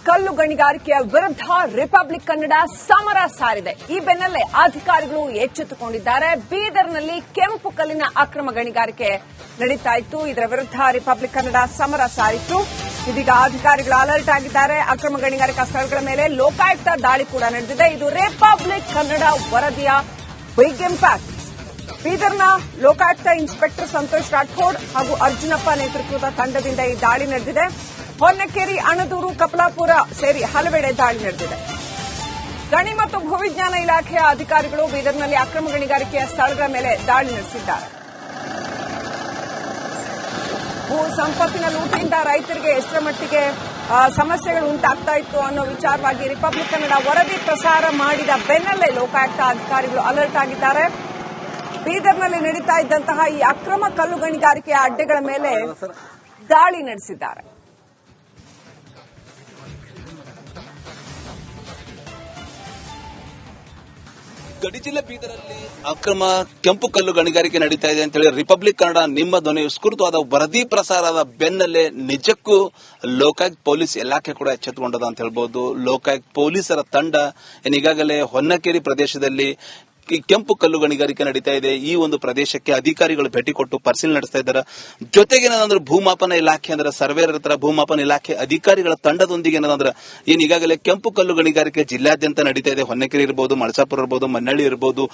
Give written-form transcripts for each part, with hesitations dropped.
ಕಲ್ಲು ಗಣಿಗಾರಿಕೆಯ ವಿರುದ್ಧ ರಿಪಬ್ಲಿಕ್ ಕನ್ನಡ ಸಮರ ಸಾರಿದೆ. ಈ ಬೆನ್ನಲ್ಲೇ ಅಧಿಕಾರಿಗಳು ಎಚ್ಚೆತ್ತುಕೊಂಡಿದ್ದಾರೆ. ಬೀದರ್ನಲ್ಲಿ ಕೆಂಪು ಕಲ್ಲಿನ ಅಕ್ರಮ ಗಣಿಗಾರಿಕೆ ನಡೀತಾ ಇತ್ತು. ಇದರ ವಿರುದ್ಧ ರಿಪಬ್ಲಿಕ್ ಕನ್ನಡ ಸಮರ ಸಾರಿತ್ತು. ಇದೀಗ ಅಧಿಕಾರಿಗಳು ಅಲರ್ಟ್ ಆಗಿದ್ದಾರೆ. ಅಕ್ರಮ ಗಣಿಗಾರಿಕಾ ಸ್ಥಳಗಳ ಮೇಲೆ ಲೋಕಾಯುಕ್ತ ದಾಳಿ ಕೂಡ ನಡೆದಿದೆ. ಇದು ರಿಪಬ್ಲಿಕ್ ಕನ್ನಡ ವರದಿಯ ಬಿಗ್ ಇಂಪ್ಯಾಕ್ಟ್. ಬೀದರ್ನ ಲೋಕಾಯುಕ್ತ ಇನ್ಸ್ಪೆಕ್ಟರ್ ಸಂತೋಷ್ ರಾಠೋಡ್ ಹಾಗೂ ಅರ್ಜುನಪ್ಪ ನೇತೃತ್ವದ ತಂಡದಿಂದ ಈ ದಾಳಿ ನಡೆದಿದೆ. ಹೊನ್ನಕೇರಿ, ಅಣದೂರು, ಕಪಲಾಪುರ ಸೇರಿ ಹಲವೆಡೆ ದಾಳಿ ನಡೆದಿದೆ. ಗಣಿ ಮತ್ತು ಭೂವಿಜ್ಞಾನ ಇಲಾಖೆಯ ಅಧಿಕಾರಿಗಳು ಬೀದರ್ನಲ್ಲಿ ಅಕ್ರಮ ಗಣಿಗಾರಿಕೆಯ ಸ್ಥಳಗಳ ಮೇಲೆ ದಾಳಿ ನಡೆಸಿದ್ದಾರೆ. ಭೂ ಸಂಪತ್ತಿನ ಲೂಟಿಯಿಂದ ರೈತರಿಗೆ ಎಷ್ಟರ ಮಟ್ಟಿಗೆ ಸಮಸ್ಯೆಗಳು ಉಂಟಾಗ್ತಾ ಇತ್ತು ಅನ್ನೋ ವಿಚಾರವಾಗಿ ರಿಪಬ್ಲಿಕ್ ಕನ್ನಡ ವರದಿ ಪ್ರಸಾರ ಮಾಡಿದ ಬೆನ್ನಲ್ಲೇ ಲೋಕಾಯುಕ್ತ ಅಧಿಕಾರಿಗಳು ಅಲರ್ಟ್ ಆಗಿದ್ದಾರೆ. ಬೀದರ್ನಲ್ಲಿ ನಡೀತಾ ಇದ್ದಂತಹ ಈ ಅಕ್ರಮ ಕಲ್ಲು ಗಣಿಗಾರಿಕೆಯ ಅಡ್ಡೆಗಳ ಮೇಲೆ ದಾಳಿ ನಡೆಸಿದ್ದಾರೆ. ಗಡಿ ಜಿಲ್ಲೆ ಬೀದರಲ್ಲಿ ಅಕ್ರಮ ಕೆಂಪು ಕಲ್ಲು ಗಣಿಗಾರಿಕೆ ನಡೀತಾ ಇದೆ ಅಂತ ಹೇಳಿ ರಿಪಬ್ಲಿಕ್ ಕನ್ನಡ ನಿಮ್ಮ ಧ್ವನಿ ವಿಸ್ತೃತವಾದ ವರದಿ ಪ್ರಸಾರದ ಬೆನ್ನಲ್ಲೇ ನಿಜಕ್ಕೂ ಲೋಕಾಯುಕ್ತ ಪೊಲೀಸ್ ಇಲಾಖೆ ಕೂಡ ಎಚ್ಚೆತ್ತುಕೊಂಡದ ಅಂತ ಹೇಳ್ಬಹುದು. ಲೋಕಾಯುಕ್ತ ಪೊಲೀಸರ ತಂಡ ಈಗಾಗಲೇ ಹೊನ್ನಕೇರಿ ಪ್ರದೇಶದಲ್ಲಿ ಕೆಂಪು ಕಲ್ಲು ಗಣಿಗಾರಿಕೆ ನಡೀತಾ ಇದೆ. ಈ ಒಂದು ಪ್ರದೇಶಕ್ಕೆ ಅಧಿಕಾರಿಗಳು ಭೇಟಿ ಕೊಟ್ಟು ಪರಿಶೀಲನೆ ನಡೆಸ್ತಾ ಇದ್ದಾರೆ. ಜೊತೆಗೆ ಏನಂದ್ರೆ ಭೂಮಾಪನ ಇಲಾಖೆ ಅಂದ್ರೆ ಸರ್ವೇಯರ್ ತರ ಭೂಮಾಪನ ಇಲಾಖೆ ಅಧಿಕಾರಿಗಳ ತಂಡದೊಂದಿಗೆ ಏನಂದ್ರೆ ಈಗಾಗಲೇ ಕೆಂಪು ಕಲ್ಲು ಗಣಿಗಾರಿಕೆ ಜಿಲ್ಲಾದ್ಯಂತ ನಡೀತಾ ಇದೆ. ಹೊನ್ನಕೆರೆ ಇರಬಹುದು, ಮಳಸಾಪುರ ಇರಬಹುದು, ಮನ್ನಳ್ಳಿ ಇರಬಹುದು,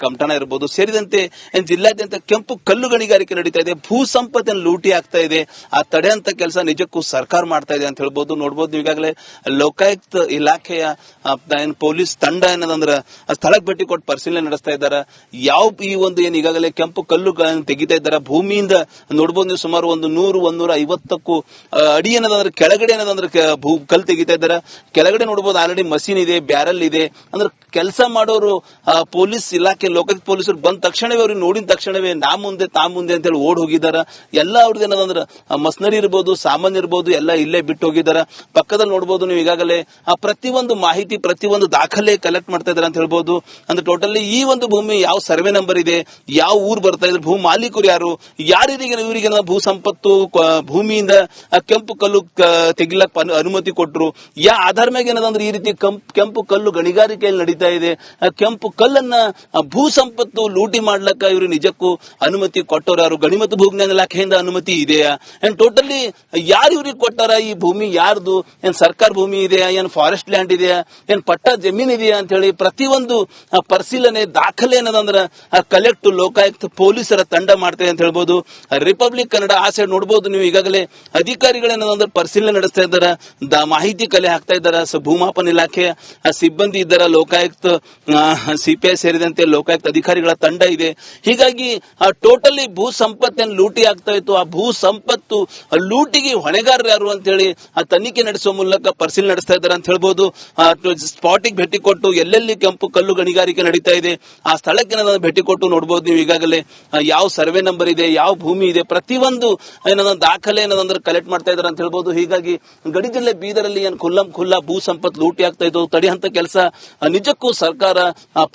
ಕಮಟಣ ಇರಬಹುದು ಸೇರಿದಂತೆ ಜಿಲ್ಲಾದ್ಯಂತ ಕೆಂಪು ಕಲ್ಲು ಗಣಿಗಾರಿಕೆ ನಡೀತಾ ಇದೆ. ಭೂ ಸಂಪತ್ತಿನ ಲೂಟಿ ಆಗ್ತಾ ಇದೆ. ಆ ತಡೆಯಂತ ಕೆಲಸ ನಿಜಕ್ಕೂ ಸರ್ಕಾರ ಮಾಡ್ತಾ ಇದೆ ಅಂತ ಹೇಳ್ಬಹುದು. ನೋಡಬಹುದು ಈಗಾಗಲೇ ಲೋಕಾಯುಕ್ತ ಇಲಾಖೆಯ ಪೊಲೀಸ್ ತಂಡ ಏನಂದ್ರೆ ಸ್ಥಳಕ್ಕೆ ಭೇಟಿ ಕೊಟ್ಟು ಪರಿಶೀಲನೆ ನಡೆಸ್ತಾ ಇದ್ದಾರೆ. ಯಾವ ಈ ಒಂದು ಈಗಾಗಲೇ ಕೆಂಪು ಕಲ್ಲು ತೆಗಿತಾ ಇದ್ದಾರೆ. ಭೂಮಿಯಿಂದ ನೋಡಬಹುದು ನೀವು ಸುಮಾರು 100-150 ಅಡಿ ಏನದಂದ್ರೆ ಕೆಳಗಡೆ ಏನದಂದ್ರೆ ಕಲ್ಲು ತೆಗಿತಾ ಇದ್ದಾರೆ. ಕೆಳಗಡೆ ನೋಡಬಹುದು ಆಲ್ರೆಡಿ ಮಷೀನ್ ಇದೆ, ಬ್ಯಾರಲ್ ಇದೆ. ಅಂದ್ರೆ ಕೆಲಸ ಮಾಡೋರು ಪೊಲೀಸ್ ಇಲಾಖೆ ಲೋಕಾಯುಕ್ತ ಪೊಲೀಸರು ಬಂದ ತಕ್ಷಣವೇ ಅವ್ರಿಗೆ ನೋಡಿದ ತಕ್ಷಣವೇ ನಾ ಮುಂದೆ ಅಂತ ಹೇಳಿ ಓಡ್ ಹೋಗಿದ್ದಾರೆ. ಎಲ್ಲ ಅವ್ರದ್ದು ಏನದಂದ್ರೆ ಮಸ್ನರಿ ಇರಬಹುದು, ಸಾಮಾನ್ಯ ಇರಬಹುದು, ಎಲ್ಲ ಇಲ್ಲೇ ಬಿಟ್ಟು ಹೋಗಿದ್ದಾರೆ. ಪಕ್ಕದಲ್ಲಿ ನೋಡಬಹುದು ನೀವು ಈಗಾಗಲೇ ಪ್ರತಿಯೊಂದು ಮಾಹಿತಿ, ಪ್ರತಿಯೊಂದು ದಾಖಲೆ ಕಲೆಕ್ಟ್ ಮಾಡ್ತಾ ಇದ್ದಾರೆ ಅಂತ ಹೇಳ್ಬಹುದು. ಅಂದ್ರೆ ಟೋಟಲ್ ಈ ಒಂದು ಭೂಮಿ ಯಾವ ಸರ್ವೆ ನಂಬರ್ ಇದೆ, ಯಾವ ಊರು ಬರ್ತಾ ಇದ್ರೆ, ಭೂ ಮಾಲೀಕರು ಇವರಿಗೆ ಭೂ ಸಂಪತ್ತು ಭೂಮಿಯಿಂದ ಕೆಂಪು ಕಲ್ಲು ತೆಗಿಲಕ್ ಅನುಮತಿ ಕೊಟ್ಟರು, ಯಾ ಆಧಾರ ಮೇಲೆ ಏನದಂದ್ರೆ ಈ ರೀತಿ ಕೆಂಪು ಕಲ್ಲು ಗಣಿಗಾರಿಕೆಯಲ್ಲಿ ನಡೀತಾ ಇದೆ. ಕೆಂಪು ಕಲ್ಲನ್ನ ಭೂ ಸಂಪತ್ತು ಲೂಟಿ ಮಾಡ್ಲಕ್ಕ ಇವರು ನಿಜಕ್ಕೂ ಅನುಮತಿ ಕೊಟ್ಟರು ಯಾರು? ಗಣಿ ಮತ್ತು ಭೂಜ್ಞಾನ ಇಲಾಖೆಯಿಂದ ಅನುಮತಿ ಇದೆಯಾ? ಏನ್ ಟೋಟಲಿ ಯಾರು ಇವ್ರಿಗೆ ಕೊಟ್ಟಾರ? ಈ ಭೂಮಿ ಯಾರ್ದು? ಏನ್ ಸರ್ಕಾರ ಭೂಮಿ ಇದೆಯಾ? ಏನ್ ಫಾರೆಸ್ಟ್ ಲ್ಯಾಂಡ್ ಇದೆಯಾ? ಏನ್ ಪಟ್ಟ ಜಮೀನ್ ಇದೆಯಾ ಅಂತ ಹೇಳಿ ಪ್ರತಿಯೊಂದು ಪರಿಶೀಲನೆ ದಾಖಲೆ ಏನದಂದ್ರೆ ಕಲೆಕ್ಟ್ ಲೋಕಾಯುಕ್ತ ಪೊಲೀಸರ ತಂಡ ಮಾಡ್ತೇವೆ ಅಂತ ಹೇಳ್ಬೋದು. ರಿಪಬ್ಲಿಕ್ ಕನ್ನಡ ಆ ಸೈಡ್ ನೋಡಬಹುದು ನೀವು ಈಗಾಗಲೇ ಅಧಿಕಾರಿಗಳೇನಂದ್ರೆ ಪರಿಶೀಲನೆ ನಡೆಸ್ತಾ ಇದ್ದಾರೆ, ಮಾಹಿತಿ ಕಲೆ ಹಾಕ್ತಾ ಇದ್ದಾರೆ. ಭೂಮಾಪನ ಇಲಾಖೆ ಸಿಬ್ಬಂದಿ ಇದ್ದಾರೆ, ಲೋಕಾಯುಕ್ತ ಸಿಪಿಐ ಸೇರಿದಂತೆ ಲೋಕಾಯುಕ್ತ ಅಧಿಕಾರಿಗಳ ತಂಡ ಇದೆ. ಹೀಗಾಗಿ ಟೋಟಲಿ ಭೂ ಸಂಪತ್ತನ್ನು ಲೂಟಿ ಆಗ್ತಾ ಇತ್ತು. ಆ ಭೂ ಸಂಪತ್ತು ಲೂಟಿಗೆ ಹೊಣೆಗಾರರು ಯಾರು ಅಂತ ಹೇಳಿ ತನಿಖೆ ನಡೆಸುವ ಮೂಲಕ ಪರಿಶೀಲನೆ ನಡೆಸ್ತಾ ಇದ್ದಾರೆ ಅಂತ ಹೇಳ್ಬೋದು. ಸ್ಪಾಟಿಗೆ ಭೇಟಿ ಕೊಟ್ಟು ಎಲ್ಲೆಲ್ಲಿ ಕೆಂಪು ಕಲ್ಲು ಗಣಿಗಾರಿಕೆ ನಡೀತಾ ಇದೆ ಆ ಸ್ಥಳಕ್ಕೆ ಭೇಟಿ ಕೊಟ್ಟು ನೋಡಬಹುದು ನೀವು ಈಗಾಗಲೇ ಯಾವ ಸರ್ವೆ ನಂಬರ್ ಇದೆ, ಯಾವ ಭೂಮಿ ಇದೆ, ಪ್ರತಿಯೊಂದು ದಾಖಲೆ ಏನಂದ್ರೆ ಕಲೆಕ್ಟ್ ಮಾಡ್ತಾ ಇದ್ದಾರೆ ಅಂತ ಹೇಳ್ಬಹುದು. ಹೀಗಾಗಿ ಗಡಿ ಜಿಲ್ಲೆ ಬೀದರಲ್ಲಿ ಏನು ಖುಲ್ಲಾ ಭೂ ಸಂಪತ್ತು ಲೂಟಿ ಆಗ್ತಾ ಇದ್ದು ತಡೆಯಂತ ಕೆಲಸ ನಿಜಕ್ಕೂ ಸರ್ಕಾರ,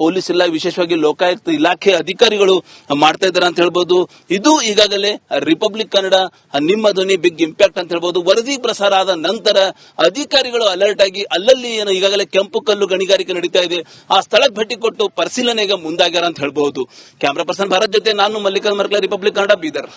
ಪೊಲೀಸ್ ಇಲ್ಲ, ವಿಶೇಷವಾಗಿ ಲೋಕಾಯುಕ್ತ ಇಲಾಖೆ ಅಧಿಕಾರಿಗಳು ಮಾಡ್ತಾ ಇದ್ದಾರೆ ಅಂತ ಹೇಳ್ಬಹುದು. ಇದು ಈಗಾಗಲೇ ರಿಪಬ್ಲಿಕ್ ಕನ್ನಡ ನಿಮ್ಮ ಧ್ವನಿ ಬಿಗ್ ಇಂಪ್ಯಾಕ್ಟ್ ಅಂತ ಹೇಳ್ಬಹುದು. ವರದಿ ಪ್ರಸಾರ ಆದ ನಂತರ ಅಧಿಕಾರಿಗಳು ಅಲರ್ಟ್ ಆಗಿ ಅಲ್ಲಲ್ಲಿ ಏನು ಈಗಾಗಲೇ ಕೆಂಪು ಕಲ್ಲು ಗಣಿಗಾರಿಕೆ ನಡೀತಾ ಇದೆ ಆ ಸ್ಥಳಕ್ಕೆ ಭೇಟಿ ಕೊಟ್ಟು ಪರಿಶೀಲನೆಗೆ ಮುಂದಾಗ್ಯಾರ ಅಂತ ಹೇಳ್ಬಹುದು. ಕ್ಯಾಮರಾ ಪರ್ಸನ್ ಭಾರತ್ ಜೊತೆ ನಾನು ಮಲ್ಲಿಕಾರ್ಜುನ್ ಮರ್ಕಲ, ರಿಪಬ್ಲಿಕ್ ಕನ್ನಡ, ಬೀದರ್.